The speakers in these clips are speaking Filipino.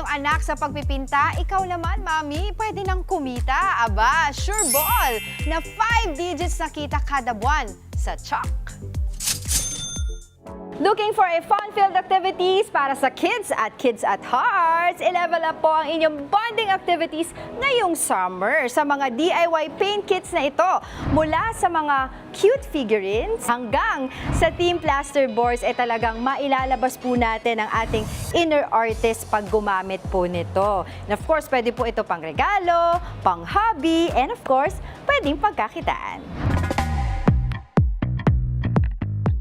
iyong anak sa pagpipinta, ikaw naman, mami, pwede nang kumita. Aba, sure ball na 5 digits na kita kada buwan sa Chalk. Looking for a fun-filled activities para sa kids at Hearts? I-level up po ang inyong bonding activities ngayong summer sa mga DIY paint kits na ito. Mula sa mga cute figurines hanggang sa team plasterboards, talagang mailalabas po natin ang ating inner artist pag gumamit po nito. And of course, pwede po ito pang regalo, pang hobby, and of course, pwedeng pagkakitaan.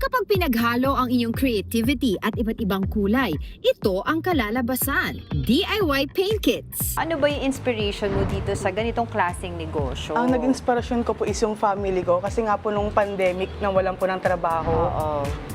Kapag pinaghalo ang inyong creativity at iba't ibang kulay, ito ang kalalabasan. DIY Paint Kits. Ano ba yung inspiration mo dito sa ganitong klaseng negosyo? Ang nag-inspirasyon ko po is yung family ko kasi nga po nung pandemic nawalan po ng trabaho. Oo.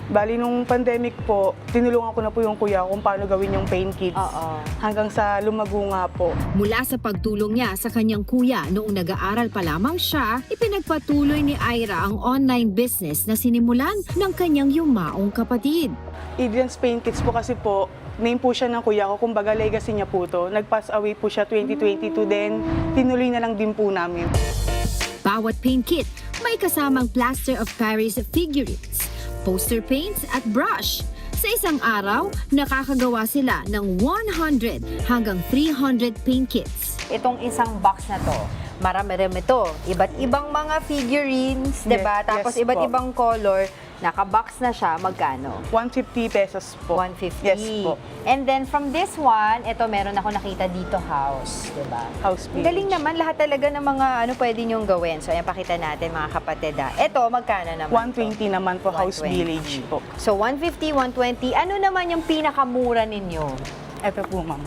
Bali nung pandemic po, tinulungan ko na po yung kuya kung paano gawin yung paint kits. Oo. Hanggang sa lumago nga po. Mula sa pagtulong niya sa kanyang kuya noong nag-aaral pa lamang siya, ipinagpatuloy ni Ira ang online business na sinimulan ng kanyang yumaong kapatid. Adrian's Paint Kits po kasi po, name po siya ng kuya ko, kumbaga legacy niya po to. Nag-pass away po siya 2022 then tinuloy na lang din po namin. Bawat paint kit may kasamang plaster of Paris figurines, poster paints at brush. Sa isang araw, nakakagawa sila ng 100 hanggang 300 paint kits. Itong isang box na to, marami-rami ito. Iba't ibang mga figurines, Yes, diba? Tapos yes iba't po. ibang color. Naka-box na siya, magkano? 150 pesos po. 150. Yes po. And then from this one, ito meron ako nakita dito, house, diba? House Ang galing naman, lahat talaga ng mga ano pwede niyong gawin. So, ayan, pakita natin mga kapatid. Ito, magkano naman 120 naman po, House 120. Village po. So, 150, 120. Ano naman yung pinakamura ninyo? Ito po, ma'am.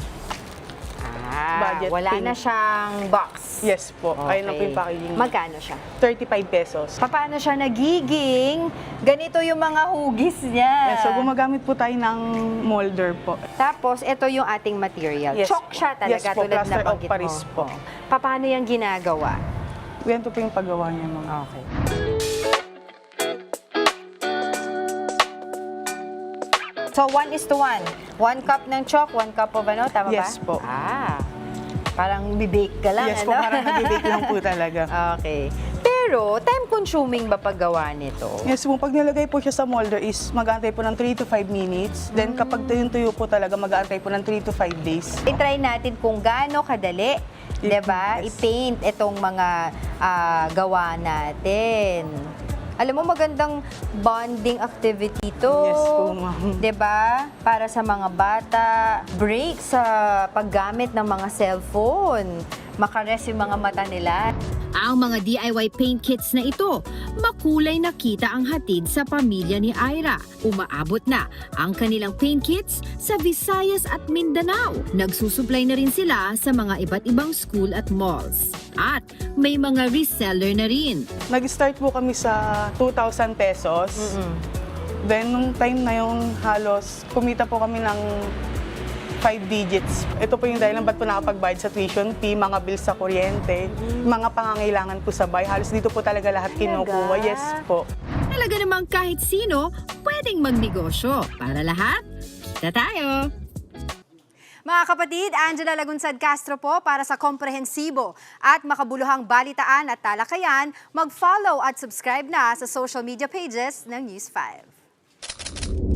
Budget Wala paint. na siyang box. Yes po. Ayun na po yung packaging. Magkano siya? 35 pesos. Paano siya nagiging? Ganito yung mga hugis niya. Yes, so gumagamit po tayo ng molder po. Tapos, ito yung ating material. Yes Chalk po. siya talaga, Yes po, tulad na plaster of banggit Paris mo. po. Paano yung ginagawa? Ganito po yung paggawa niya, ma'am. Okay. So, 1:1. 1 cup ng chalk, 1 cup of ano, tama ba? Yes po. Parang bibake ka lang, Yes ano? po, parang nag-bake lang po talaga. Okay. Pero, time-consuming ba paggawa nito? Yes po, pag nilagay po siya sa molder is mag-aantay po ng 3 to 5 minutes. Then kapag tuyong-tuyo po talaga, mag-aantay po ng 3 to 5 days. I-try natin kung gaano kadali, diba? Yes. I-paint itong mga gawa natin. Alam mo, magandang bonding activity to. Yes po, ma'am. Diba? Para sa mga bata, break sa paggamit ng mga cellphone. Makares yung mga mata nila. Ang mga DIY paint kits na ito, makulay na kita ang hatid sa pamilya ni Ira. Umaabot na ang kanilang paint kits sa Visayas at Mindanao. Nagsusupply na rin sila sa mga iba't ibang school at malls. At may mga reseller na rin. Nag-start po kami sa 2,000 pesos. Then, nung time na yung halos, kumita po kami ng 5 digits. Ito po yung dahilan ba't po nakapagbayad sa tuition fee, mga bills sa kuryente, mga pangangailangan po sa bahay. Halos dito po talaga lahat kinukuha. Yes po. Talaga namang kahit sino pwedeng magnegosyo. Para lahat, kita tayo! Mga kapatid, Angela Lagunsad Castro po para sa komprehensibo at makabuluhang balitaan at talakayan. Mag-follow at subscribe na sa social media pages ng News 5.